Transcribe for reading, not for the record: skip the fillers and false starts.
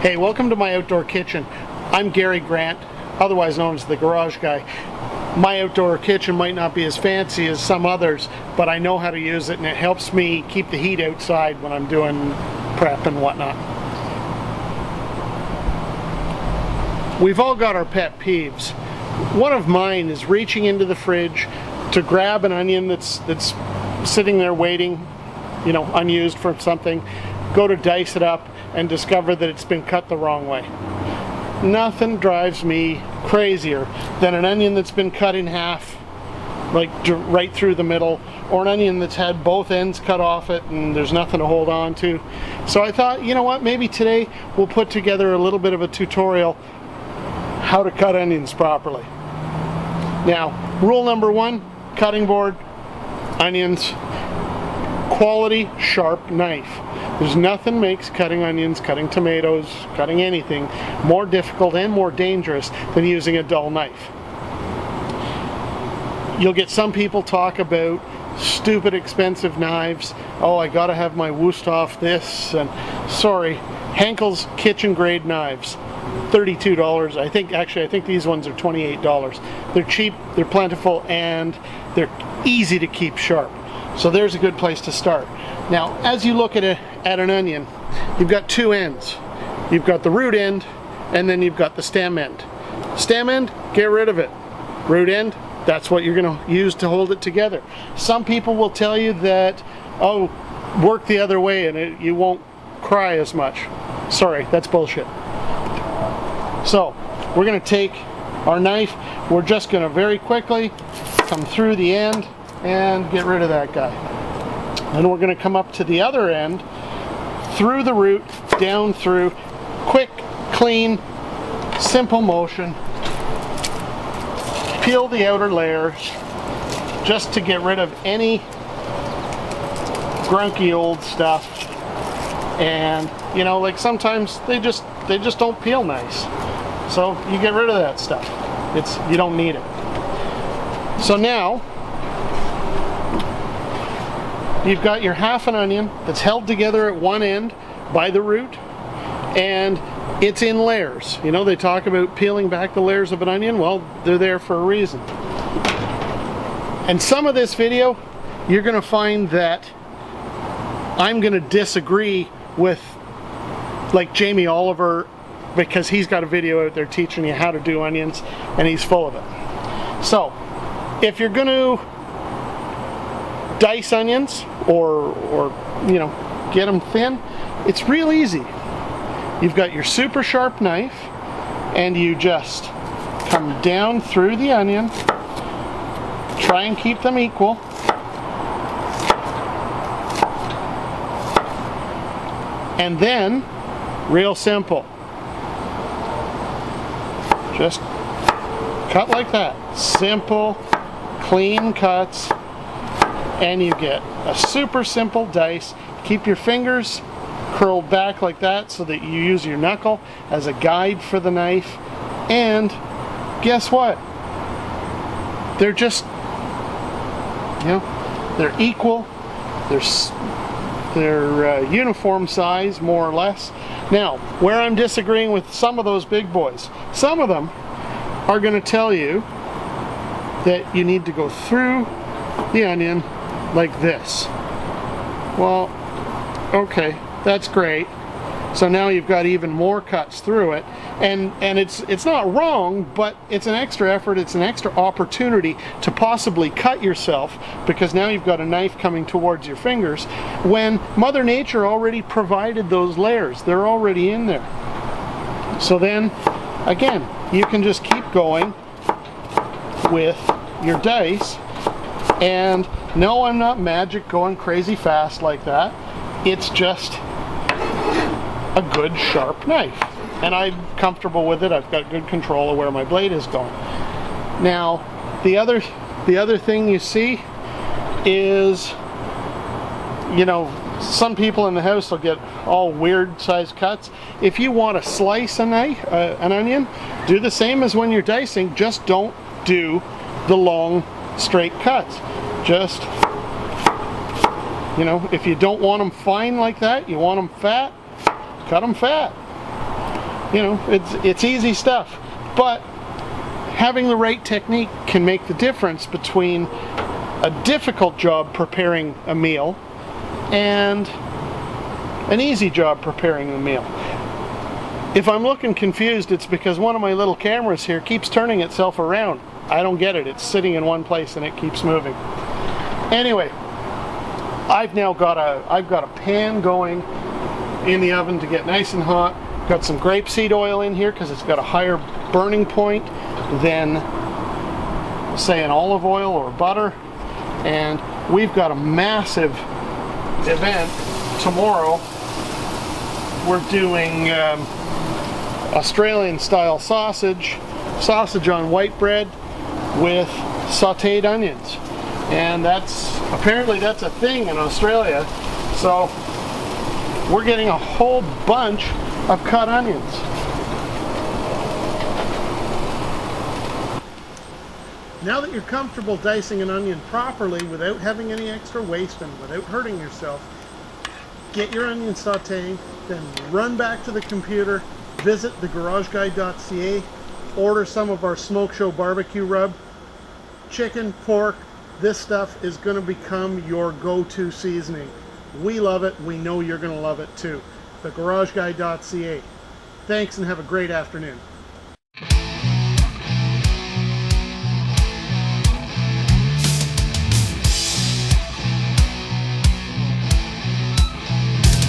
Hey, welcome to my outdoor kitchen. I'm Gary Grant, otherwise known as the Garage Guy. My outdoor kitchen might not be as fancy as some others, but I know how to use it, and it helps me keep the heat outside when I'm doing prep and whatnot. We've all got our pet peeves. One of mine is reaching into the fridge to grab an onion that's sitting there waiting, unused for something, go to dice it up and discover that it's been cut the wrong way. Nothing drives me crazier than an onion that's been cut in half, like right through the middle, or an onion that's had both ends cut off it and there's nothing to hold on to. So I thought, you know what, maybe today we'll put together a little bit of a tutorial how to cut onions properly. Now, rule number one, cutting board, onions, quality sharp knife. There's nothing makes cutting onions, cutting tomatoes, cutting anything more difficult and more dangerous than using a dull knife. You'll get some people talk about stupid expensive knives. Oh, I gotta have my Wusthof this, and sorry, Henkel's kitchen grade knives, $32. I think these ones are $28. They're cheap, they're plentiful, and they're easy to keep sharp. So there's a good place to start. Now, as you look at an onion, you've got two ends. You've got the root end, and then you've got the stem end. Stem end, get rid of it. Root end, that's what you're going to use to hold it together. Some people will tell you that, oh, work the other way and you won't cry as much. Sorry, that's bullshit. So, we're going to take our knife, we're just going to very quickly come through the end and get rid of that guy. And we're going to come up to the other end, through the root, down through, quick, clean, simple motion. Peel the outer layers just to get rid of any grunky old stuff. And like sometimes they just don't peel nice. So you get rid of that stuff. You don't need it. So now you've got your half an onion that's held together at one end by the root, and it's in layers. They talk about peeling back the layers of an onion. Well, they're there for a reason. And some of this video, you're going to find that I'm going to disagree with, like, Jamie Oliver, because he's got a video out there teaching you how to do onions, and he's full of it. So, if you're going to dice onions or get them thin, it's real easy. You've got your super sharp knife, and you just come down through the onion, try and keep them equal, and then, real simple, just cut like that. Simple, clean cuts, and you get a super simple dice. Keep your fingers curled back like that so that you use your knuckle as a guide for the knife. And guess what? They're just, they're equal. They're uniform size, more or less. Now, where I'm disagreeing with some of those big boys, some of them are going to tell you that you need to go through the onion like this. Well, okay, that's great. So now you've got even more cuts through it, and it's not wrong, but it's an extra effort, it's an extra opportunity to possibly cut yourself, because now you've got a knife coming towards your fingers when Mother Nature already provided those layers. They're already in there. So then, again, you can just keep going with your dice. And no, I'm not magic going crazy fast like that. It's just a good sharp knife, and I'm comfortable with it. I've got good control of where my blade is going. Now, the other thing you see is, some people in the house will get all weird size cuts. If you want to slice an onion, do the same as when you're dicing. Just don't do the long straight cuts. Just, if you don't want them fine like that, you want them fat, cut them fat. You know, it's easy stuff, but having the right technique can make the difference between a difficult job preparing a meal and an easy job preparing the meal. If I'm looking confused, it's because one of my little cameras here keeps turning itself around. I don't get it. It's sitting in one place and it keeps moving. Anyway, I've got a pan going in the oven to get nice and hot. Got some grapeseed oil in here because it's got a higher burning point than, say, an olive oil or butter. And we've got a massive event tomorrow. We're doing Australian style sausage on white bread with sauteed onions, and apparently that's a thing in Australia. So we're getting a whole bunch of cut onions. Now that you're comfortable dicing an onion properly without having any extra waste and without hurting yourself, get your onion sauteing, then run back to the computer, visit thegarageguy.ca, order some of our Smoke Show barbecue rub. Chicken, pork, this stuff is going to become your go-to seasoning. We love it. We know you're going to love it too. Thegarageguy.ca. Thanks and have a great afternoon.